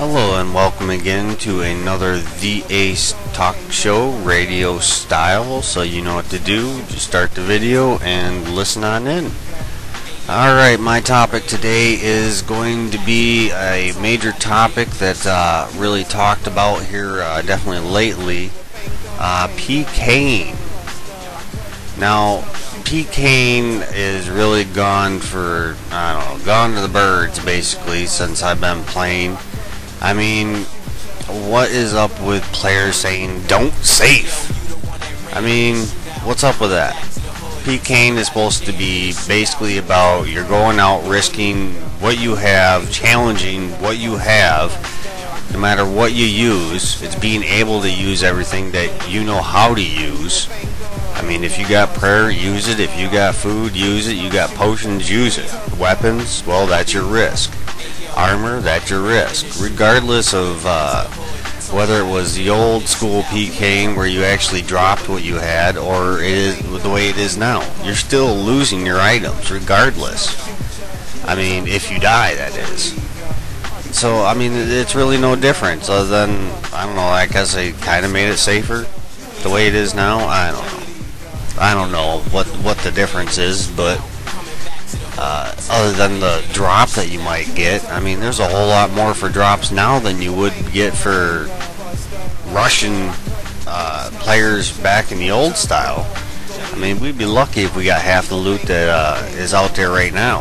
Hello and welcome again to another The Ace talk show, radio style. So you know what to do, just start the video and listen on in. Alright, my topic today is going to be a major topic that's really talked about here definitely lately, PKing. Now, PKing is really gone for, gone to the birds basically since I've been playing. I mean, what is up with players saying don't safe? I mean, what's up with that? PKing is supposed to be basically about you're going out risking what you have, challenging what you have, no matter what you use. It's being able to use everything that you know how to use. I mean, if you got prayer, use it. If you got food, use it. You got potions, use it. Weapons, well, that's your risk. Armor, that's your risk. Regardless of whether it was the old school PKing where you actually dropped what you had, or it is the way it is now, you're still losing your items regardless. I mean, if you die, that is. So, I mean, it's really no difference other than, I don't know, I guess they kind of made it safer the way it is now. I don't know. I don't know what the difference is, but other than the drop that you might get, I mean, there's a whole lot more for drops now than you would get for Russian players back in the old style. I mean, we'd be lucky if we got half the loot that is out there right now.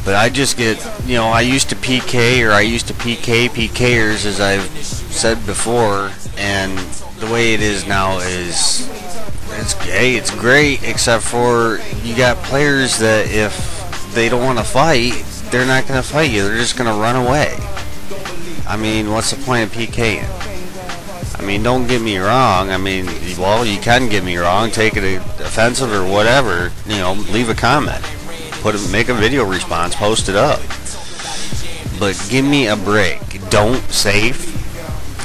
But I just get, you know, I used to PK, or I used to PK PKers, as I've said before, and the way it is now is, it's great, except for you got players that if they don't want to fight, they're not going to fight you. They're just going to run away. I mean, what's the point of PKing? I mean, don't get me wrong. I mean, well, you can get me wrong. Take it offensive or whatever. You know, leave a comment. Make a video response. Post it up. But give me a break. Don't safe.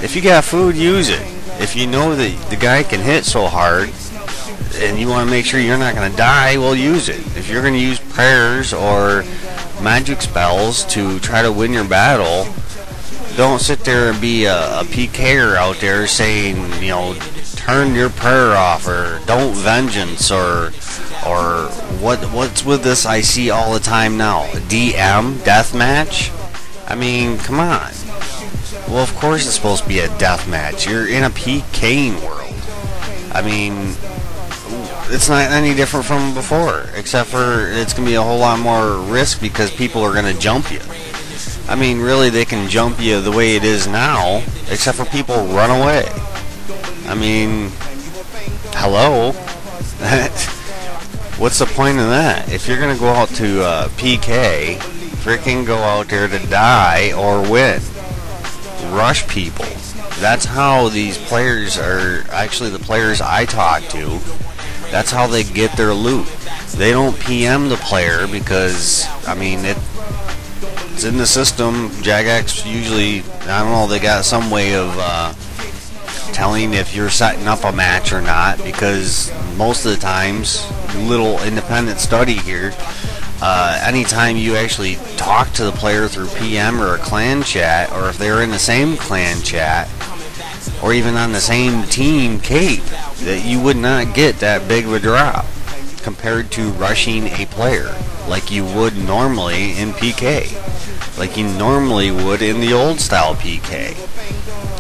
If you got food, use it. If you know that the guy can hit so hard and you want to make sure you're not going to die, well, use it. If you're going to use prayers or magic spells to try to win your battle, don't sit there and be a PKer out there saying, you know, turn your prayer off, or don't vengeance, or what's with this I see all the time now, DM, deathmatch? I mean, come on. Well, of course it's supposed to be a deathmatch. You're in a PKing world. I mean, it's not any different from before, except for it's going to be a whole lot more risk because people are going to jump you. I mean, really, they can jump you the way it is now, except for people run away. I mean, hello? What's the point of that? If you're going to go out to PK, freaking go out there to die or win. Rush people. That's how these players are, actually the players I talk to, that's how they get their loot. They don't PM the player because, I mean, it's in the system. Jagex usually, I don't know, they got some way of telling if you're setting up a match or not, because most of the times, little independent study here, anytime you actually talk to the player through PM or a clan chat, or if they're in the same clan chat, or even on the same team cape, that you would not get that big of a drop compared to rushing a player like you would normally in PK, like you normally would in the old style PK.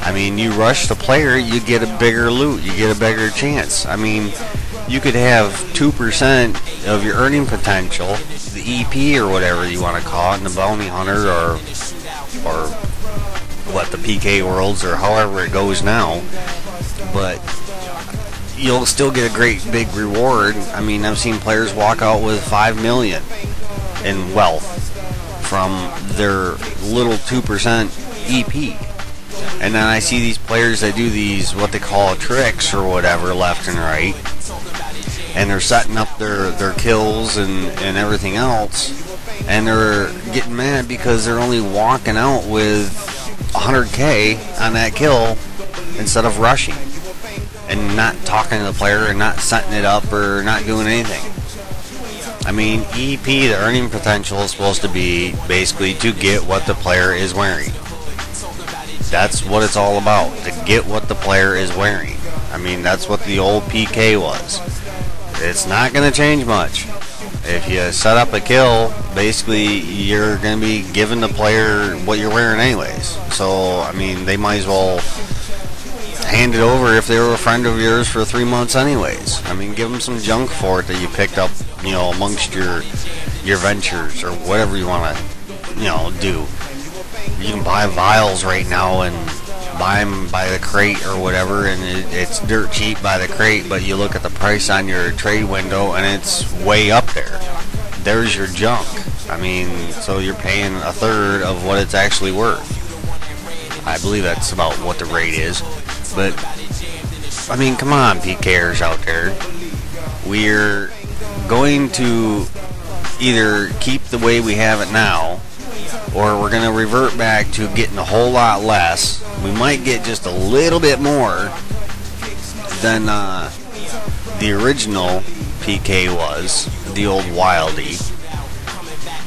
I mean, you rush the player, you get a bigger loot, you get a bigger chance. I mean, you could have 2% of your earning potential, the EP or whatever you want to call it, in the bounty hunter, or what, the PK worlds, or however it goes now, but you'll still get a great big reward. I mean, I've seen players walk out with 5 million in wealth from their little 2% EP. And then I see these players that do these, what they call tricks or whatever, left and right, and they're setting up their kills and everything else, and they're getting mad because they're only walking out with 100k on that kill instead of rushing and not talking to the player and not setting it up or not doing anything. I mean, EP, the earning potential, is supposed to be basically to get what the player is wearing. That's what it's all about, to get what the player is wearing. I mean, that's what the old PK was. It's not going to change much. If you set up a kill, basically you're going to be giving the player what you're wearing anyways. So, I mean, they might as well hand it over if they were a friend of yours for 3 months anyways. I mean, give them some junk for it that you picked up, you know, amongst your ventures or whatever you want to, you know, do. You can buy vials right now and buy them by the crate or whatever, and it's dirt cheap by the crate, but you look at the price on your trade window and it's way up there. There's your junk. I mean, so you're paying a third of what it's actually worth. I believe that's about what the rate is. But, I mean, come on, PKers out there. We're going to either keep the way we have it now, or we're going to revert back to getting a whole lot less. We might get just a little bit more than the original PK was, the old Wildy.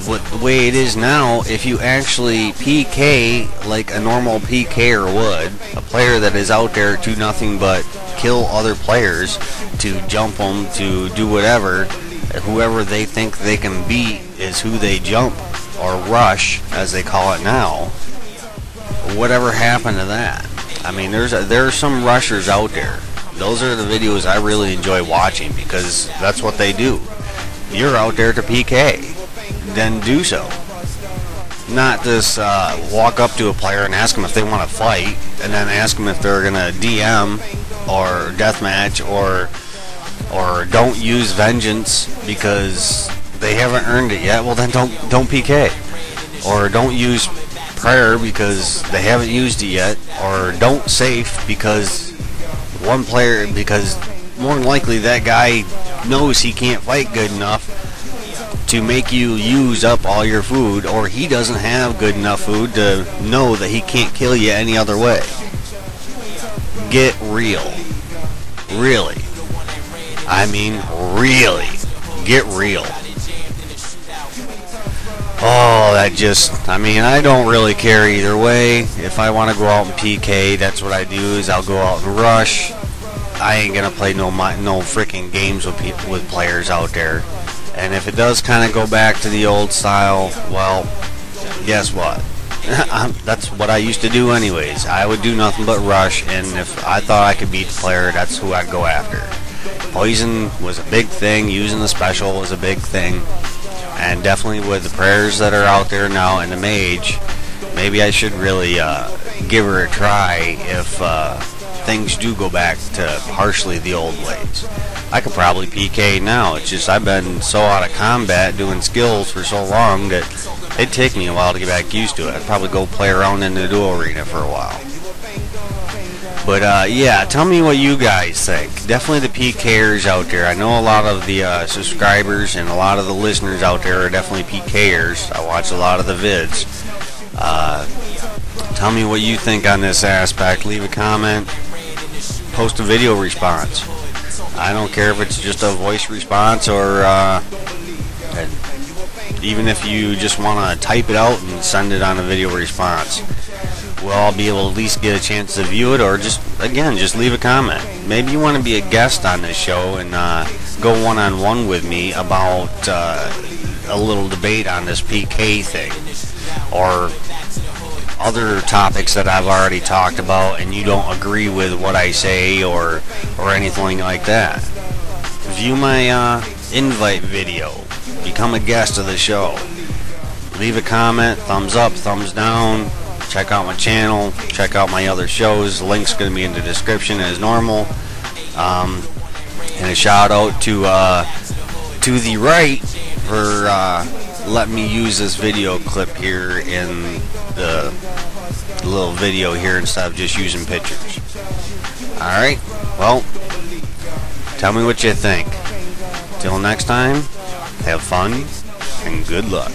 But the way it is now, if you actually PK like a normal PKer would, a player that is out there to nothing but kill other players, to jump them, to do whatever, whoever they think they can beat is who they jump, or rush, as they call it now. Whatever happened to that? I mean, there are some rushers out there. Those are the videos I really enjoy watching, because that's what they do. You're out there to PK. Then do so. Not just walk up to a player and ask them if they want to fight, and then ask them if they're gonna DM or deathmatch, or don't use vengeance because they haven't earned it yet. Well, then don't PK, or don't use prayer because they haven't used it yet, or don't safe because more than likely that guy knows he can't fight good enough to make you use up all your food, or he doesn't have good enough food to know that he can't kill you any other way. Get real. Really. I mean, really. Get real. Oh, I mean, I don't really care either way. If I want to go out and PK, that's what I do, is I'll go out and rush. I ain't gonna play no freaking games with players out there. And if it does kind of go back to the old style, well, guess what? That's what I used to do anyways. I would do nothing but rush, and if I thought I could beat the player, that's who I'd go after. Poison was a big thing. Using the special was a big thing. And definitely with the prayers that are out there now and the mage, maybe I should really give her a try if things do go back to partially the old ways. I could probably PK now. It's just I've been so out of combat doing skills for so long that it'd take me a while to get back used to it. I'd probably go play around in the duo arena for a while. But yeah, tell me what you guys think. Definitely the PKers out there. I know a lot of the subscribers and a lot of the listeners out there are definitely PKers. I watch a lot of the vids. Tell me what you think on this aspect. Leave a comment. Post a video response. I don't care if it's just a voice response, or even if you just want to type it out and send it on a video response. We'll all be able to at least get a chance to view it, or just leave a comment. Maybe you want to be a guest on this show and go one-on-one with me about a little debate on this PK thing, or other topics that I've already talked about and you don't agree with what I say, or anything like that. View my invite video. Become a guest of the show. Leave a comment, thumbs up, thumbs down. Check out my channel. Check out my other shows. Link's going to be in the description as normal. And a shout out to the right for letting me use this video clip here in the little video here instead of just using pictures. Alright, well, tell me what you think. Till next time, have fun and good luck.